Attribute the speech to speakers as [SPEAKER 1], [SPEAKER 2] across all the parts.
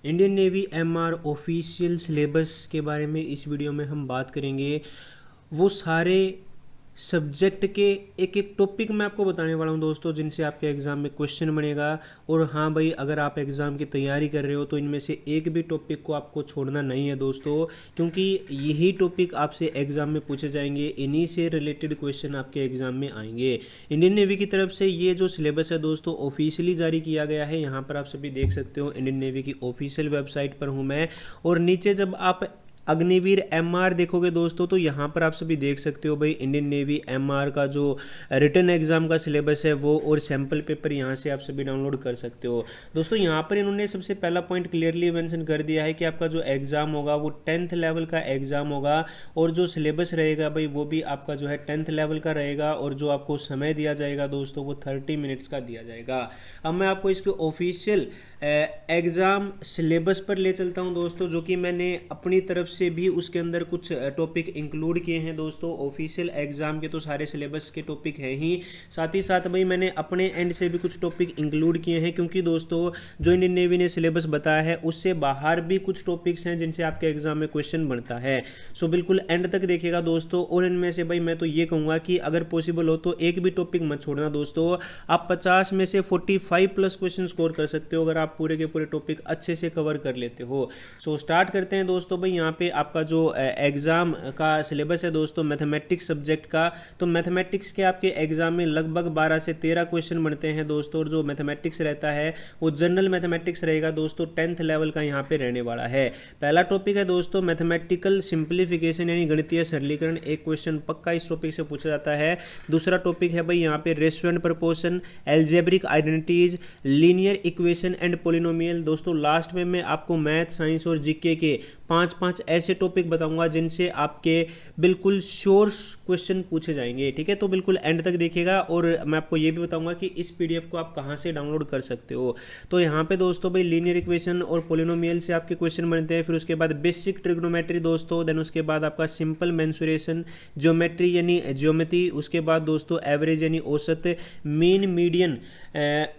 [SPEAKER 1] Indian navy MR official syllabus के बारे में इस वीडियो में हम बात करेंगे। वो सारे सब्जेक्ट के एक एक टॉपिक मैं आपको बताने वाला हूँ दोस्तों, जिनसे आपके एग्ज़ाम में क्वेश्चन बनेगा। और हाँ भाई, अगर आप एग्ज़ाम की तैयारी कर रहे हो तो इनमें से एक भी टॉपिक को आपको छोड़ना नहीं है दोस्तों, क्योंकि यही टॉपिक आपसे एग्ज़ाम में पूछे जाएंगे, इन्हीं से रिलेटेड क्वेश्चन आपके एग्ज़ाम में आएंगे। इंडियन नेवी की तरफ से ये जो सिलेबस है दोस्तों ऑफिशियली जारी किया गया है। यहाँ पर आप सभी देख सकते हो, इंडियन नेवी की ऑफिशियल वेबसाइट पर हूँ मैं। और नीचे जब आप अग्निवीर एमआर देखोगे दोस्तों, तो यहाँ पर आप सभी देख सकते हो भाई, इंडियन नेवी एमआर का जो रिटन एग्जाम का सिलेबस है वो और सैम्पल पेपर यहाँ से आप सभी डाउनलोड कर सकते हो दोस्तों। यहाँ पर इन्होंने सबसे पहला पॉइंट क्लियरली मेंशन कर दिया है कि आपका जो एग्ज़ाम होगा वो 10th लेवल का एग्ज़ाम होगा, और जो सिलेबस रहेगा भाई वो भी आपका जो है 10th लेवल का रहेगा, और जो आपको समय दिया जाएगा दोस्तों वो 30 मिनट्स का दिया जाएगा। अब मैं आपको इसके ऑफिशियल एग्ज़ाम सिलेबस पर ले चलता हूँ दोस्तों, जो कि मैंने अपनी तरफ से भी उसके अंदर कुछ टॉपिक इंक्लूड किए हैं दोस्तों। ऑफिशियल एग्ज़ाम के तो सारे सिलेबस के टॉपिक हैं ही, साथ ही साथ भाई मैंने अपने एंड से भी कुछ टॉपिक इंक्लूड किए हैं, क्योंकि दोस्तों जो इंडियन नेवी ने सिलेबस बताया है उससे बाहर भी कुछ टॉपिक्स हैं जिनसे आपके एग्जाम में क्वेश्चन बनता है। सो बिल्कुल एंड तक देखिएगा दोस्तों। और इनमें से भाई मैं तो ये कहूँगा कि अगर पॉसिबल हो तो एक भी टॉपिक मत छोड़ना दोस्तों। आप 50 में से 45 प्लस क्वेश्चन स्कोर कर सकते हो अगर आप पूरे के पूरे टॉपिक अच्छे से कवर कर लेते हो। सो स्टार्ट करते हैं दोस्तों। भाई यहाँ पे आपका जो एग्ज़ाम का सिलेबस है दोस्तों मैथमेटिक्स सब्जेक्ट का, तो मैथमेटिक्स के आपके एग्जाम में लगभग 12 से 13 क्वेश्चन बनते हैं दोस्तों। और जो मैथमेटिक्स रहता है वो जनरल मैथमेटिक्स रहेगा दोस्तों, 10th लेवल का यहाँ पे रहने वाला है। पहला टॉपिक है दोस्तों मैथमेटिकल सिंप्लीफिकेशन यानी गणितीय सरलीकरण, एक क्वेश्चन पक्का इस टॉपिक से पूछा जाता है। दूसरा टॉपिक है भाई यहाँ पे ratio and proportion, algebraic identities, linear equation and polynomial. दोस्तों लास्ट में मैं आपको मैथ, साइंस और जीके के 5 ऐसे टॉपिक बताऊंगा जिनसे आपके बिल्कुल श्योर क्वेश्चन पूछे जाएंगे, ठीक है। तो बिल्कुल एंड तक देखिएगा। और मैं आपको ये भी बताऊंगा कि इस पीडीएफ को आप कहाँ से डाउनलोड कर सकते हो। तो यहाँ पे दोस्तों भाई लीनियर इक्वेशन और पोलिनोमियल से आपके क्वेश्चन बनते हैं, फिर उसके बाद बेसिक ट्रिग्नोमेट्री दोस्तों, देन उसके बाद आपका सिंपल मेंसुरेशन, ज्योमेट्री यानी ज्योमेट्री, उसके बाद दोस्तों एवरेज यानी औसत, मीन, मीडियन,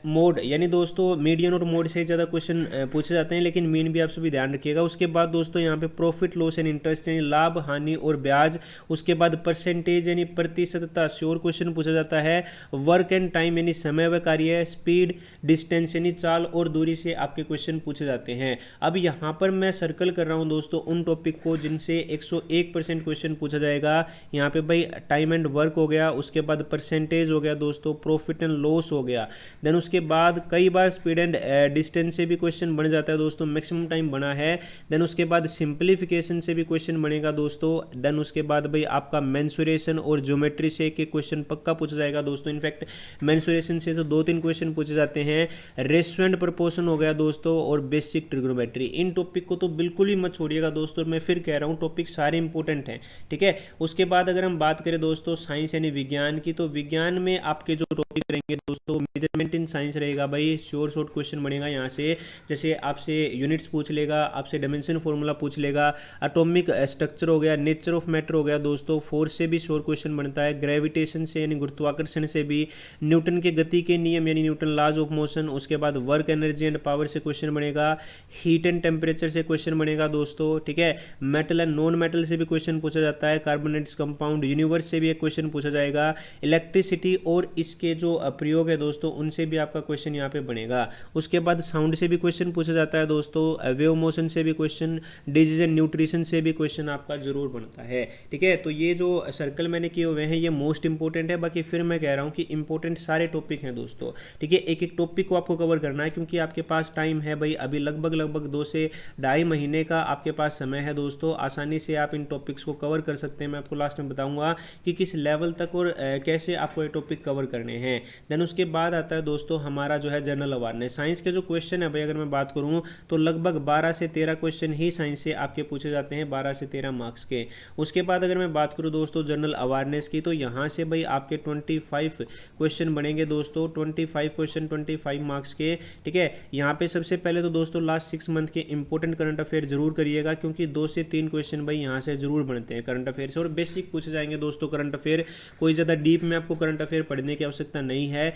[SPEAKER 1] मोड यानी दोस्तों मीडियन और मोड से ज़्यादा क्वेश्चन पूछे जाते हैं, लेकिन मीन भी आप सभी ध्यान रखिएगा। उसके बाद दोस्तों यहाँ पे प्रॉफिट लॉस एंड इंटरेस्ट यानी लाभ, हानि और ब्याज, उसके बाद परसेंटेज यानी प्रतिशतता, श्योर क्वेश्चन पूछा जाता है। वर्क एंड टाइम यानी समय व कार्य, स्पीड, डिस्टेंस यानी चाल और दूरी से आपके क्वेश्चन पूछे जाते हैं। अब यहाँ पर मैं सर्कल कर रहा हूँ दोस्तों उन टॉपिक को जिनसे 101% क्वेश्चन पूछा जाएगा। यहाँ पे भाई टाइम एंड वर्क हो गया, उसके बाद परसेंटेज हो गया दोस्तों, प्रॉफिट एंड लॉस हो गया, देन उसके बाद कई बार स्पीड एंड डिस्टेंस से भी क्वेश्चन बन जाता है दोस्तों, मैक्सिमम टाइम बना है। देन उसके बाद सिंप्लीफिकेशन से भी क्वेश्चन बनेगा दोस्तों। देन उसके बाद भाई आपका मेंसुरेशन और ज्योमेट्री से एक क्वेश्चन पक्का पूछा जाएगा दोस्तों। इनफैक्ट मेंसुरेशन से तो 2-3 क्वेश्चन पूछे जाते हैं। रेशियो एंड प्रोपोर्शन हो गया दोस्तों, और बेसिक ट्रिग्नोमेट्री। इन टॉपिक को तो बिल्कुल ही मत छोड़िएगा दोस्तों, मैं फिर कह रहा हूँ टॉपिक सारे इंपॉर्टेंट हैं, ठीक है। उसके बाद अगर हम बात करें दोस्तों साइंस यानी विज्ञान की, तो विज्ञान में आपके जो टॉपिक रहेंगे दोस्तों मेजरमेंट इन साइंस रहेगा भाई, श्योर शॉर्ट क्वेश्चन बनेगा यहाँ से। जैसे आपसे यूनिट्स पूछ लेगा, आपसे डायमेंशन फॉर्मूला पूछ लेगा, एटॉमिक स्ट्रक्चर हो गया, नेचर ऑफ मैटर हो गया दोस्तों, फोर्स से भी श्योर क्वेश्चन बनता है, ग्रेविटेशन से यानी गुरुत्वाकर्षण से भी, न्यूटन के गति के नियम यानी न्यूटन लॉज ऑफ मोशन, उसके बाद वर्क, एनर्जी एंड पावर से क्वेश्चन बनेगा, हीट एंड टेम्परेचर से क्वेश्चन बनेगा दोस्तों, ठीक है। मेटल एंड नॉन मेटल से भी क्वेश्चन पूछा जाता है, कार्बोनेट्स कंपाउंड, यूनिवर्स से भी एक क्वेश्चन पूछा जाएगा, इलेक्ट्रिसिटी और इसके जो प्रयोग है दोस्तों उनसे भी आपका क्वेश्चन यहाँ पे बनेगा। उसके बाद साउंड से भी क्वेश्चन पूछा जाता है दोस्तों, वेव मोशन से भी क्वेश्चन, डिजीज एंड न्यूट्रिशन से भी क्वेश्चन आपका जरूर बनता है, ठीक है। तो ये जो सर्कल मैंने किए हुए हैं ये मोस्ट इंपॉर्टेंट है। बाकी फिर मैं कह रहा हूँ कि इंपॉर्टेंट सारे टॉपिक हैं दोस्तों, ठीक है। एक एक टॉपिक को आपको कवर करना है, क्योंकि आपके पास टाइम है भाई अभी लगभग 2 से 2.5 महीने का आपके पास समय है दोस्तों। आसानी से आप इन टॉपिक्स को कवर कर सकते हैं। मैं आपको लास्ट में बताऊंगा कि किस लेवल तक और कैसे आपको ये टॉपिक कवर करने हैं। देन उसके बाद आता है दोस्तों हमारा जो है जनरल अवेयरनेस। साइंस के जो क्वेश्चन है भाई अगर मैं बात करूं तो लगभग 12 से 13 क्वेश्चन ही साइंस से आपके पूछे जाते हैं, 12 से 13 मार्क्स के। उसके बाद अगर मैं बात करूं दोस्तों जनरल अवेयरनेस की, तो यहाँ से भाई आपके 25 क्वेश्चन बनेंगे दोस्तों, 25 क्वेश्चन 25 मार्क्स के, ठीक है। यहाँ पे सबसे पहले तो दोस्तों लास्ट 6 मंथ के इंपॉर्टेंट करंट अफेयर जरूर करिएगा, क्योंकि 2 से 3 क्वेश्चन भाई यहाँ से जरूर बनते हैं करंट अफेयर से, और बेसिक पूछे जाएंगे दोस्तों करंट अफेयर। कोई ज़्यादा डीप में आपको करंट अफेयर पढ़ने की आवश्यकता नहीं है।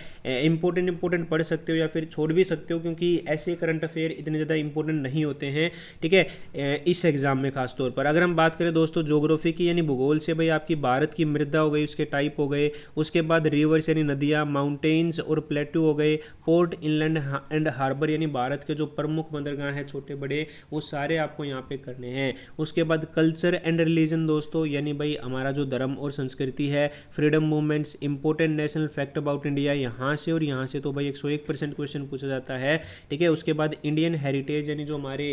[SPEAKER 1] इंपॉर्टेंट पढ़ सकते हो या फिर छोड़ भी सकते हो, क्योंकि ऐसे करंट अफेयर इतने ज़्यादा इंपॉर्टेंट नहीं होते हैं, ठीक है, इस एग्जाम में खास तौर पर। अगर हम बात करें दोस्तों ज्योग्राफी की यानी भूगोल से, भाई आपकी भारत की मृदा हो गई, उसके टाइप हो गए, उसके बाद रिवर्स यानी नदियाँ, माउंटेन्स और प्लेट्यू हो गए, पोर्ट, इनलैंड एंड हार्बर यानी भारत के जो प्रमुख बंदरगाह हैं छोटे बड़े, वो सारे आपको यहाँ पे करने हैं। उसके बाद कल्चर एंड रिलीजन दोस्तों, यानी भाई हमारा जो धर्म और संस्कृति है, freedom movements, important national fact about India, यहाँ से और यहाँ से तो भाई 101% क्वेश्चन पूछा जाता है, ठीक है। उसके बाद इंडियन हेरिटेज यानी जो हमारे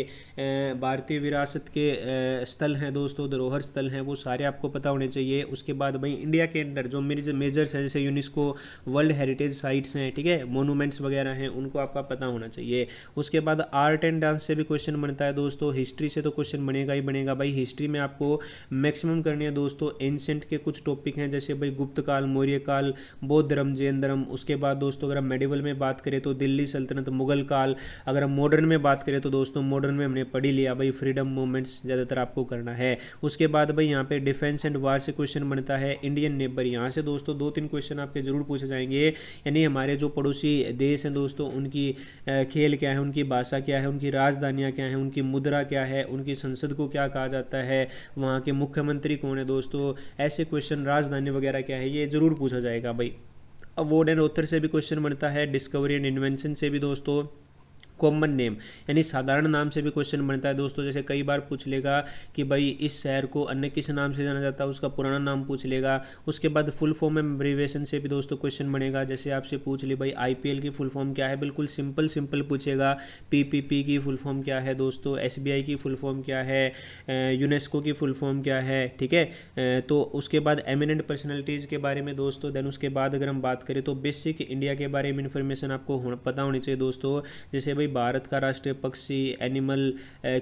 [SPEAKER 1] भारतीय विरासत के स्थल हैं दोस्तों, धरोहर स्थल हैं, वो सारे आपको पता होने चाहिए। उसके बाद भाई इंडिया के अंदर जो मेजर्स हैं, जैसे यूनेस्को वर्ल्ड हेरिटेज साइट्स हैं, ठीक है, मोनूमेंट्स वगैरह हैं, उनको आपका पता होना चाहिए। उसके बाद आर्ट एंड डांस से भी क्वेश्चन बनता है दोस्तों, हिस्ट्री से तो क्वेश्चन बनेगा ही बनेगा भाई। हिस्ट्री में आपको मैक्सिमम करनी है दोस्तों। एंशेंट के कुछ टॉपिक हैं, जैसे भाई गुप्त काल, मौर्य काल, बौद्ध धर्म, जैन धर्म। उसके बाद दोस्तों अगर हम मेडिवल में बात करें तो दिल्ली सल्तनत, मुगल काल। अगर हम मॉडर्न में बात करें तो दोस्तों मॉडर्न में हमने पढ़ी लिया भाई, फ्रीडम मूवमेंट्स ज़्यादातर आपको करना है। उसके बाद भाई यहाँ पे डिफेंस एंड वार से क्वेश्चन बनता है। इंडियन नेबर, यहाँ से दोस्तों 2-3 क्वेश्चन आपके जरूर पूछे जाएंगे, यानी हमारे जो पड़ोसी देश हैं दोस्तों, उनकी खेल क्या है, उनकी भाषा क्या है, उनकी राजधानियाँ क्या हैं, उनकी मुद्रा क्या है, उनकी संसद को क्या कहा जाता है, वहाँ के मुख्यमंत्री कौन है दोस्तों, ऐसे क्वेश्चन, राजधानी वगैरह क्या है, ये जरूर पूछा जाएगा भाई। अवार्ड एंड ऑथर से भी क्वेश्चन बनता है। डिस्कवरी एंड इन्वेंशन से भी दोस्तों। कॉमन नेम यानी साधारण नाम से भी क्वेश्चन बनता है दोस्तों, जैसे कई बार पूछ लेगा कि भाई इस शहर को अन्य किस नाम से जाना जाता है, उसका पुराना नाम पूछ लेगा। उसके बाद फुल फॉर्म एंड एब्रीविएशन से भी दोस्तों क्वेश्चन बनेगा, जैसे आपसे पूछ ली भाई आईपीएल की फुल फॉर्म क्या है, बिल्कुल सिंपल पूछेगा। पीपीपी की फुल फॉर्म क्या है दोस्तों, एसबीआई की फुल फॉर्म क्या है, यूनेस्को की फुल फॉर्म क्या है, ठीक है। तो उसके बाद एमिनेंट पर्सनैलिटीज़ के बारे में दोस्तों। देन उसके बाद अगर हम बात करें तो बेसिक इंडिया के बारे में इंफॉर्मेशन आपको पता होनी चाहिए दोस्तों, जैसे भाई भारत का राष्ट्रीय पक्षी, एनिमल,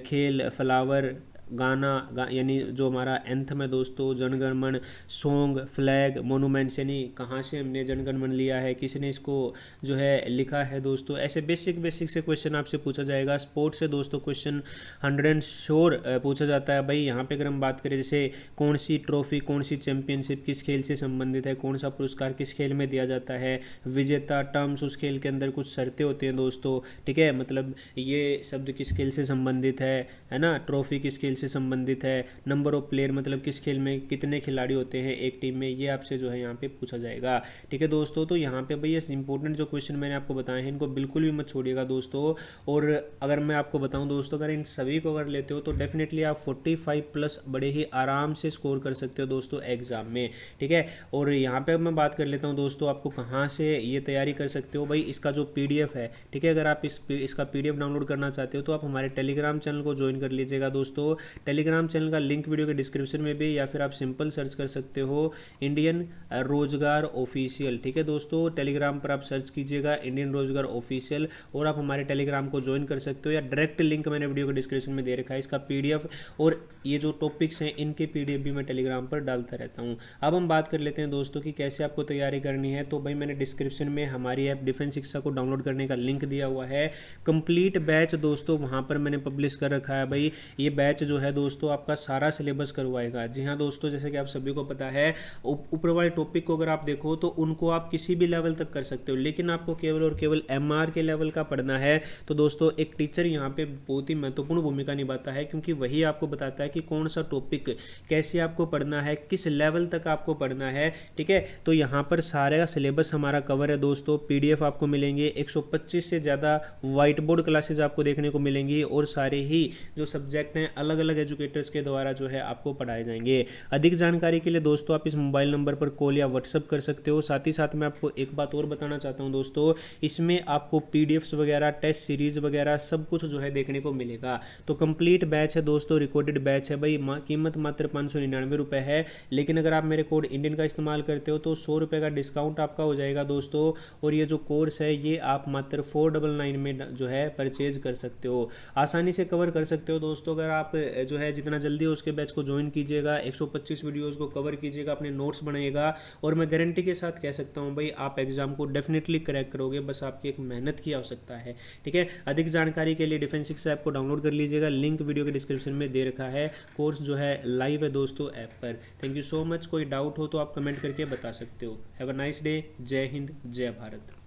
[SPEAKER 1] खेल, फ्लावर, गाना यानी जो हमारा एंथम है दोस्तों, जनगणमन, सॉन्ग, फ्लैग, मोनूमेंट्स यानी कहाँ से हमने जनगणमन लिया है, किसने इसको जो है लिखा है दोस्तों। ऐसे बेसिक से क्वेश्चन आपसे पूछा जाएगा। स्पोर्ट्स से दोस्तों क्वेश्चन 100 श्योर पूछा जाता है भाई। यहाँ पे अगर हम बात करें जैसे कौन सी ट्रॉफी, कौन सी चैंपियनशिप किस खेल से संबंधित है, कौन सा पुरस्कार किस खेल में दिया जाता है, विजेता, टर्म्स, उस खेल के अंदर कुछ शर्तें होती हैं दोस्तों, ठीक है, मतलब ये शब्द किस खेल से संबंधित है ना, ट्रॉफी किस खेल से संबंधित है, नंबर ऑफ प्लेयर मतलब किस खेल में कितने खिलाड़ी होते हैं एक टीम में, ये आपसे जो है यहाँ पे पूछा जाएगा, ठीक है दोस्तों। तो यहाँ पे भैया इंपॉर्टेंट जो क्वेश्चन मैंने आपको बताए हैं इनको बिल्कुल भी मत छोड़िएगा दोस्तों। और अगर मैं आपको बताऊँ दोस्तों, अगर इन सभी को अगर लेते हो तो डेफिनेटली आप 45+ बड़े ही आराम से स्कोर कर सकते हो दोस्तों एग्जाम में, ठीक है। और यहाँ पे मैं बात कर लेता हूँ दोस्तों, आपको कहाँ से ये तैयारी कर सकते हो भाई। इसका जो PDF है, ठीक है, अगर आप इसका PDF डाउनलोड करना चाहते हो तो आप हमारे टेलीग्राम चैनल को ज्वाइन कर लीजिएगा दोस्तों। टेलीग्राम चैनल का लिंक वीडियो के डिस्क्रिप्शन में भी, या फिर आप सिंपल सर्च कर सकते हो इंडियन रोजगार ऑफिशियल, ठीक है दोस्तों। टेलीग्राम पर आप सर्च कीजिएगा इंडियन रोजगार ऑफिशियल और आप हमारे टेलीग्राम को ज्वाइन कर सकते हो, या डायरेक्ट लिंक मैंने वीडियो के डिस्क्रिप्शन में दे रखा है। इसका PDF और ये जो टॉपिक्स हैं इनके PDF भी मैं टेलीग्राम पर डालता रहता हूँ। अब हम बात कर लेते हैं दोस्तों कि कैसे आपको तैयारी करनी है। तो भाई मैंने डिस्क्रिप्शन में हमारी ऐप डिफेंस शिक्षा को डाउनलोड करने का लिंक दिया हुआ है। कंप्लीट बैच दोस्तों वहाँ पर मैंने पब्लिश कर रखा है भाई। ये बैच जो है दोस्तों आपका सारा सिलेबस करवाएगा। जी हाँ दोस्तों, जैसे कि आप सभी को पता है ऊपर वाले टॉपिक को अगर आप देखो तो उनको आप किसी भी लेवल तक कर सकते हो, लेकिन आपको केवल और केवल MR के लेवल का पढ़ना है। तो दोस्तों एक टीचर यहाँ पे बहुत ही महत्वपूर्ण भूमिका निभाता है, क्योंकि वही आपको बताता है कि कौन सा टॉपिक कैसे आपको पढ़ना है, किस लेवल तक आपको पढ़ना है, ठीक है। तो यहाँ पर सारा सिलेबस हमारा कवर है दोस्तों। PDF आपको मिलेंगे, 125 से ज़्यादा व्हाइट बोर्ड क्लासेज आपको देखने को मिलेंगी, और सारे ही जो सब्जेक्ट हैं अलग अलग एजुकेटर्स के द्वारा जो है आपको पढ़ाए जाएंगे। अधिक जानकारी के लिए दोस्तों आप इस मोबाइल नंबर पर कॉल या व्हाट्सअप कर सकते हो। साथ ही साथ मैं आपको एक बात और बताना चाहता हूं दोस्तों, इसमें आपको PDFs वगैरह, टेस्ट सीरीज वगैरह सब कुछ जो है देखने को मिलेगा। तो कंप्लीट बैच है दोस्तों, रिकॉर्डेड बैच है भाई। कीमत मात्र 599 रुपये है, लेकिन अगर आप मेरे कोड इंडियन का इस्तेमाल करते हो तो 100 रुपये का डिस्काउंट आपका हो जाएगा दोस्तों। और ये जो कोर्स है ये आप मात्र 499 में जो है परचेज कर सकते हो, आसानी से कवर कर सकते हो दोस्तों। अगर आप जो है जितना जल्दी हो उसके बैच को ज्वाइन कीजिएगा, 125 वीडियोस को कवर कीजिएगा, अपने नोट्स बनाइएगा, और मैं गारंटी के साथ कह सकता हूं भाई आप एग्जाम को डेफिनेटली क्रैक करोगे, बस आपकी एक मेहनत की आवश्यकता है, ठीक है। अधिक जानकारी के लिए डिफेंस शिक्षा ऐप को डाउनलोड कर लीजिएगा, लिंक वीडियो के डिस्क्रिप्शन में दे रखा है। कोर्स जो है लाइव है दोस्तों ऐप पर। Thank you so much. कोई डाउट हो तो आप कमेंट करके बता सकते हो। Have a nice day. जय हिंद, जय भारत।